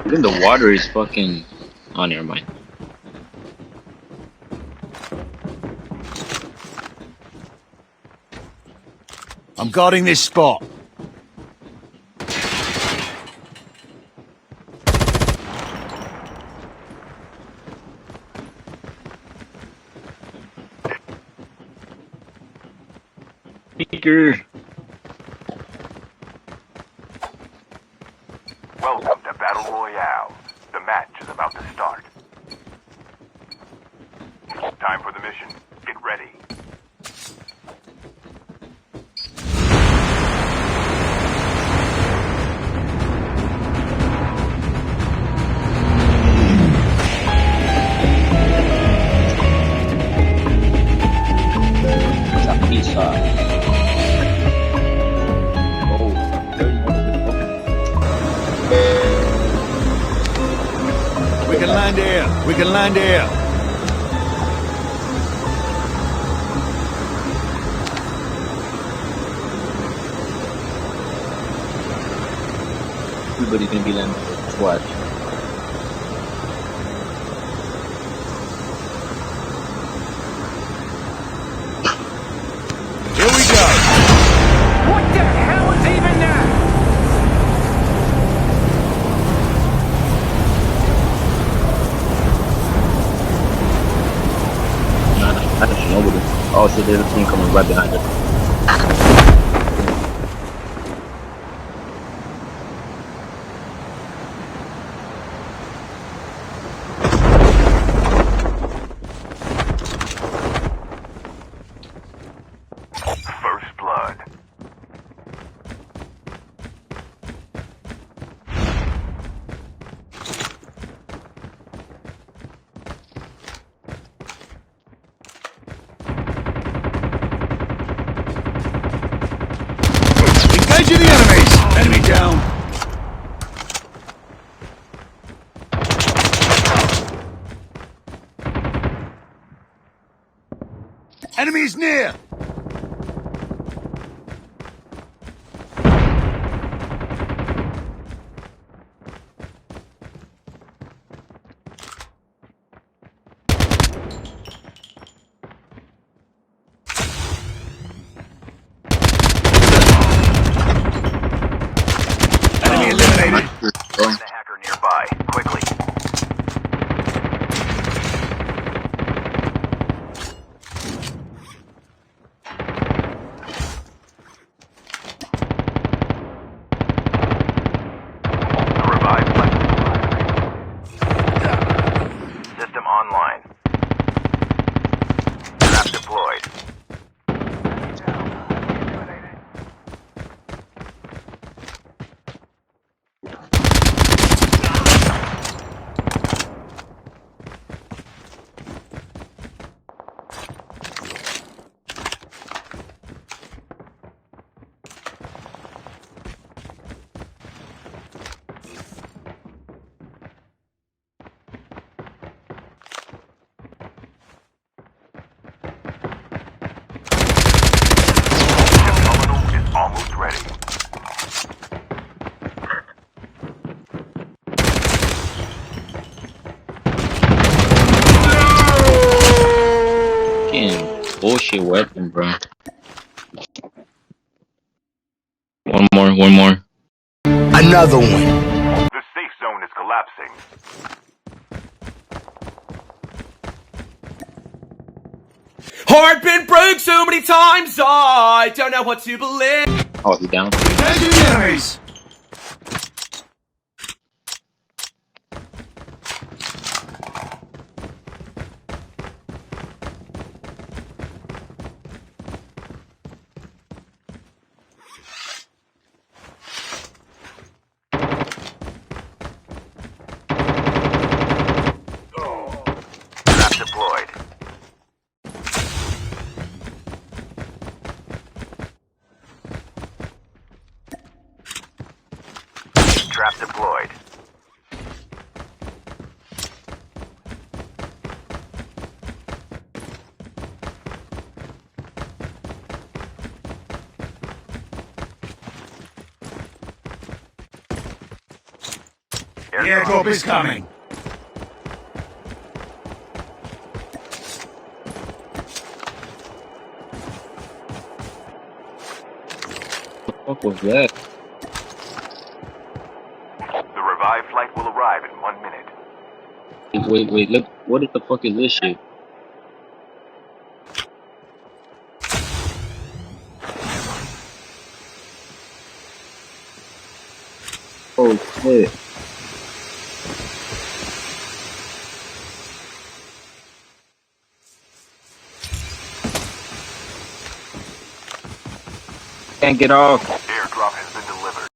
Even the water is fucking. Oh, never mind. I'm guarding this spot. Speaker. Welcome to Battle Royale. The match is about to start. Time for the mission. Get ready. Peace out. Oh, We can land here. We can land here. everybody's gonna be landing. Just watch. Here we go. What the hell is even that? Nah, I just know what it is. Oh shit, there's a team coming right behind us. First blood. Engaging the enemies. Enemy down. Enemies near. Enemy eliminated. Find the hacker nearby. Quickly. The revived flight. System online. Trap deployed. Terminal is almost ready. Fucking bullshit weapon, bro. One more. Another one. The safe zone is collapsing. Heart been broke so many times, I don't know what to believe. Oh, he down. Engaging the enemies. Trap deployed. Trap deployed. The airdrop is coming. What the fuck was that? The revived flight will arrive in 1 minute. Wait, look. What the fuck is this shit? Oh shit. Can't get off. Airdrop has been delivered.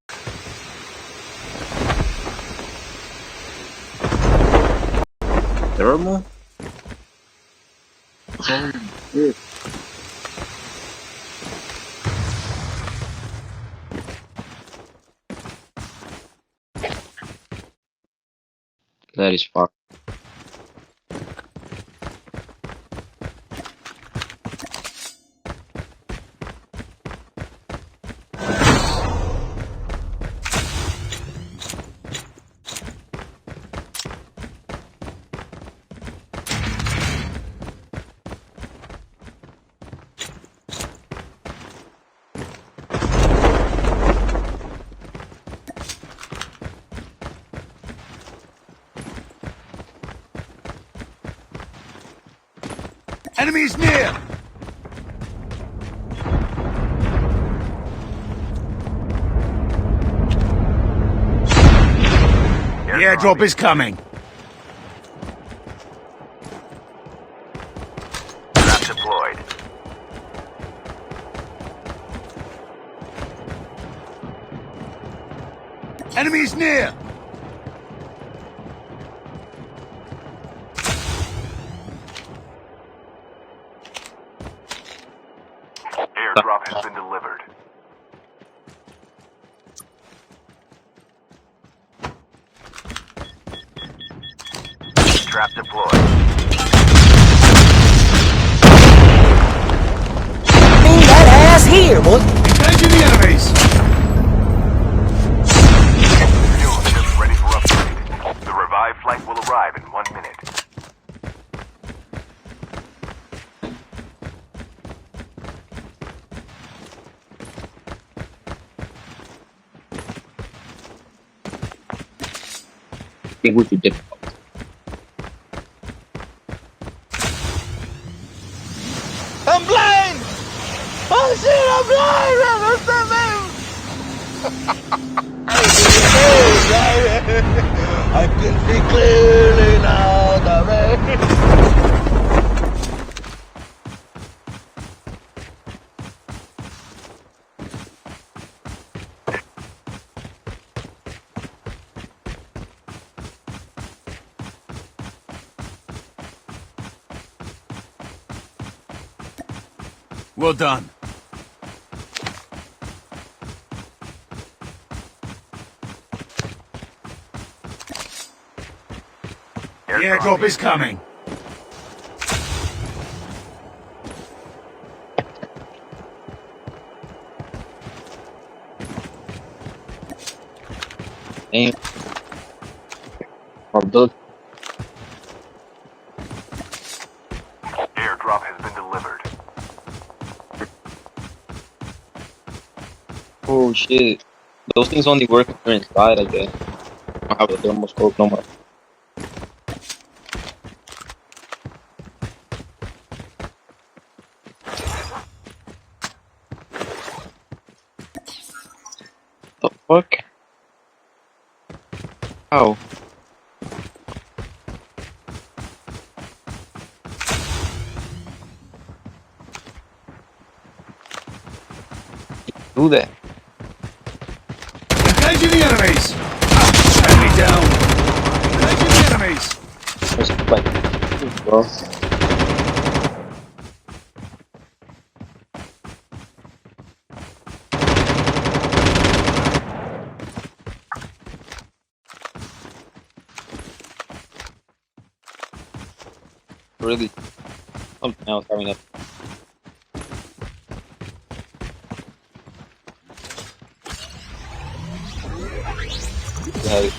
Thermal? Holy shit. That is fucked. Enemies near! The airdrop is coming. Trap deployed. Enemies near! Airdrop has been delivered. Trap deployed. Bring that ass here, boy. Engaging the enemies! Fuel ship ready for upgrade. The revived flight will arrive in 1 minute. Think we should just I'm blind! Oh shit, I'm blind! I can see clearly now the rain. Well done. The airdrop is coming. aim. Or build. Airdrop has been delivered. Oh shit. Those things only work if you're inside, I guess. I don't have a thermal scope no more. The fuck? How? Do that. Engaging the enemies! Enemy down! Engaging the enemies! Just like, bro. Really? Something else coming up. Yeah.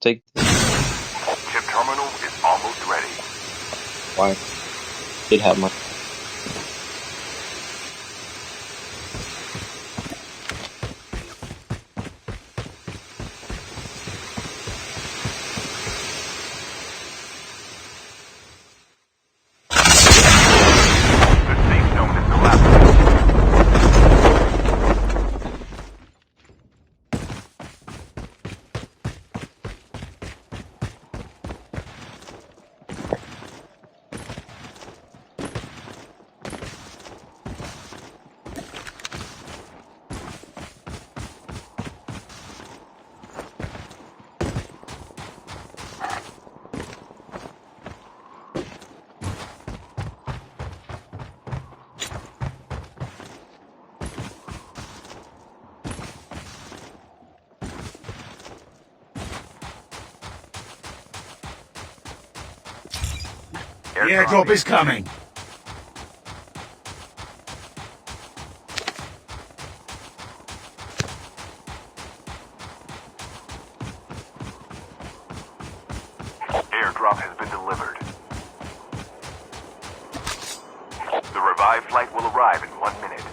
Take Chip terminal is almost ready. why? Did have my. The safe zone is collapsing. The airdrop is coming. Airdrop has been delivered. The revived flight will arrive in 1 minute.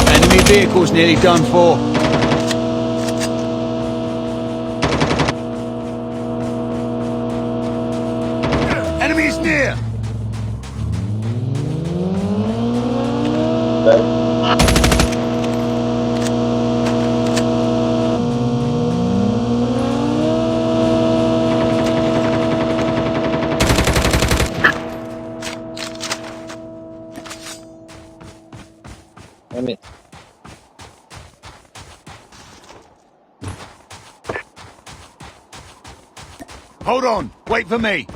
Enemy vehicle's nearly done for. Enemies near. Damn it. Hold on. Wait for me.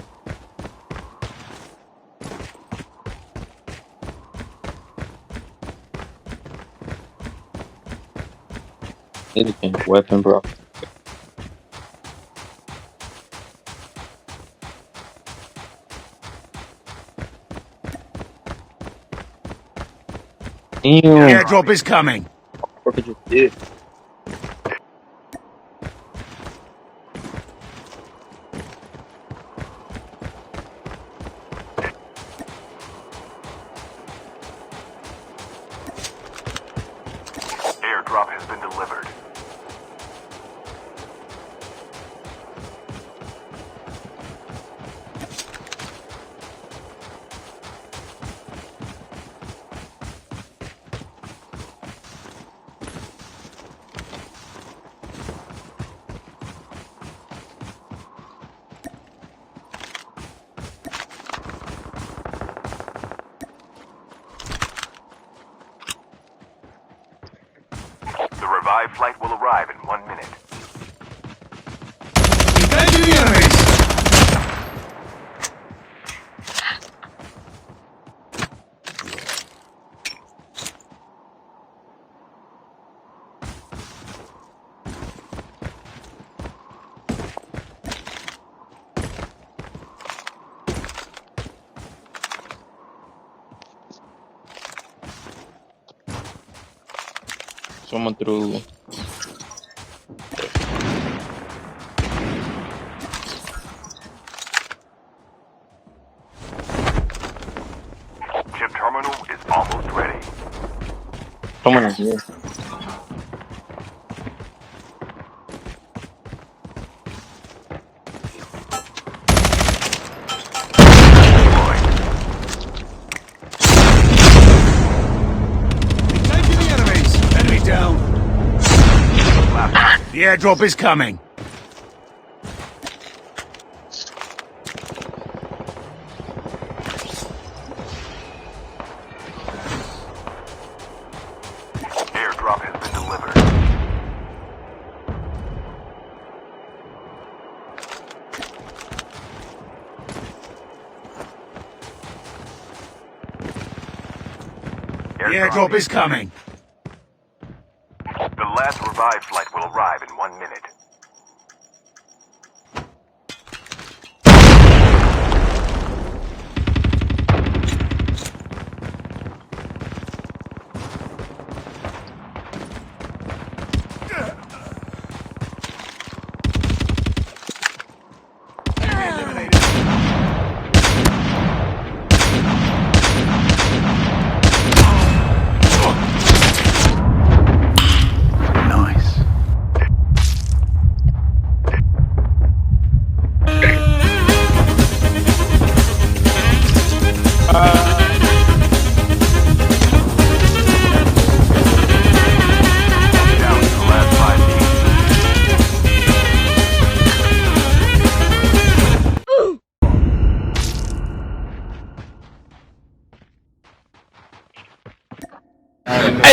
Need a change weapon, bro. The Damn. airdrop is coming. What did you do? Airdrop has been delivered. The revived flight will arrive in 1 minute. Engaging the enemies. Someone threw. Chip terminal is almost ready. Someone in here. Engaging the enemies. Enemy down. The airdrop is coming. Airdrop has been delivered. The airdrop is coming. The last revived flight will arrive in 1 minute.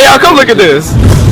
y'all, come look at this.